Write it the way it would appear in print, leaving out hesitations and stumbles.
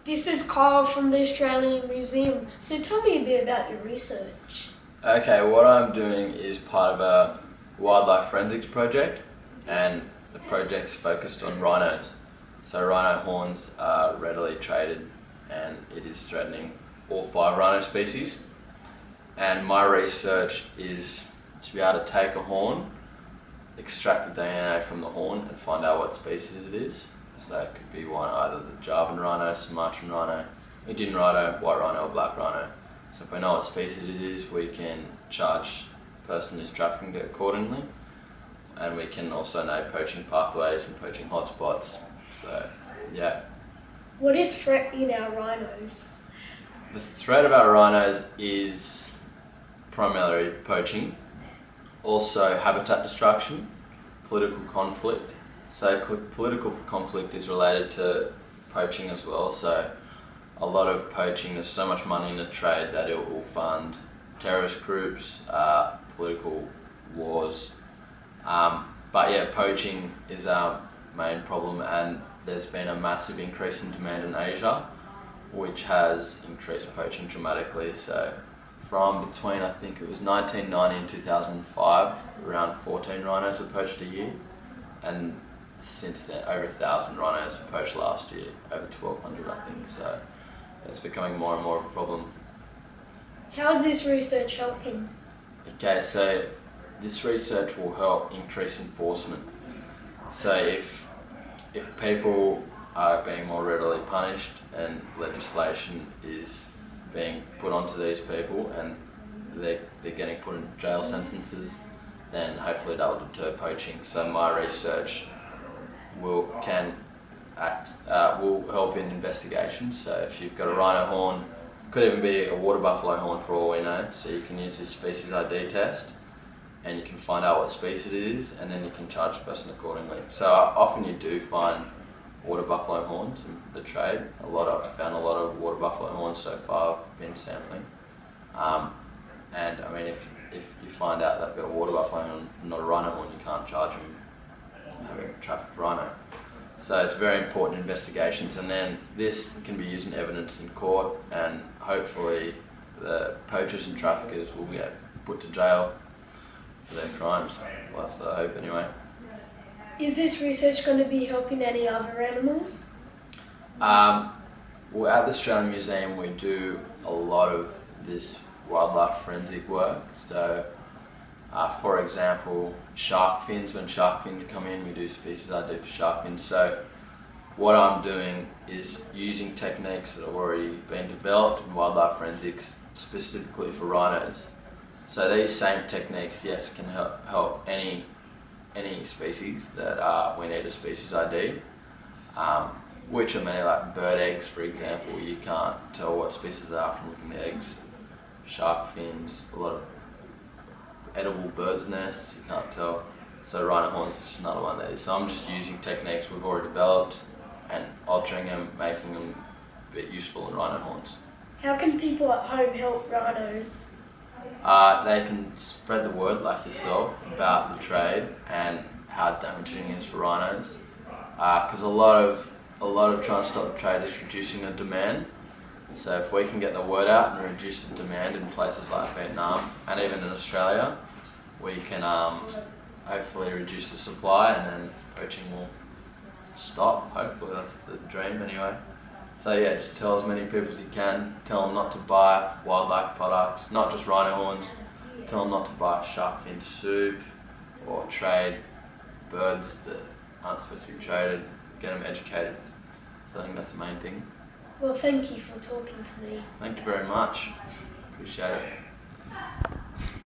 This is Kyle from the Australian Museum. So tell me a bit about your research. Okay, what I'm doing is part of a wildlife forensics project, and the project's focused on rhinos. So rhino horns are readily traded, and it is threatening all 5 rhino species. And my research is to be able to take a horn, extract the DNA from the horn and find out what species it is. So it could be one, either the Javan rhino, Sumatran rhino, Indian rhino, white rhino or black rhino. So if we know what species it is, we can charge the person who's trafficking it accordingly, and we can also know poaching pathways and poaching hotspots. So yeah. What is threatening our rhinos? The threat of our rhinos is primarily poaching, also habitat destruction, political conflict. So political conflict is related to poaching as well. So a lot of poaching, there's so much money in the trade that it will fund terrorist groups, political wars. But yeah, poaching is our main problem, and there's been a massive increase in demand in Asia, which has increased poaching dramatically. So from between, I think it was 1990 and 2005, around 14 rhinos were poached a year, and since then over 1,000 rhinos were poached last year, over 1,200 I think. So it's becoming more and more of a problem. How is this research helping? Okay, so this research will help increase enforcement. So if people are being more readily punished and legislation is being put onto these people and they're getting put in jail sentences, then hopefully that will deter poaching. So my research will help in investigations. So if you've got a rhino horn, could even be a water buffalo horn for all we know, so you can use this species ID test and you can find out what species it is, and then you can charge the person accordingly. So often you do find water buffalo horns in the trade. I've found a lot of water buffalo horns so far, I've been sampling. And I mean, if you find out they've got a water buffalo horn, not a rhino horn, you can't charge them having trafficked rhino. So it's very important investigations, and then this can be used in evidence in court, and hopefully the poachers and traffickers will get put to jail for their crimes. Well, that's the hope anyway. Is this research going to be helping any other animals? Well, at the Australian Museum we do a lot of this wildlife forensic work. So for example, shark fins. When shark fins come in, we do species ID for shark fins. So what I'm doing is using techniques that have already been developed in wildlife forensics specifically for rhinos. So these same techniques, yes, can help any species that we need a species ID, which are many, like bird eggs, for example. You can't tell what species they are from looking at eggs. Shark fins, a lot of edible birds' nests, you can't tell. So rhino horns is just another one there. So I'm just using techniques we've already developed and altering them, making them a bit useful in rhino horns. How can people at home help rhinos? They can spread the word, like yourself, about the trade and how damaging it is for rhinos. Because a lot of trying to stop the trade is reducing the demand. So if we can get the word out and reduce the demand in places like Vietnam and even in Australia, we can hopefully reduce the supply, and then poaching will stop. Hopefully, that's the dream anyway. So yeah, just tell as many people as you can. Tell them not to buy wildlife products, not just rhino horns. Tell them not to buy shark fin soup or trade birds that aren't supposed to be traded. Get them educated. So I think that's the main thing. Well, thank you for talking to me. Thank you very much. Appreciate it.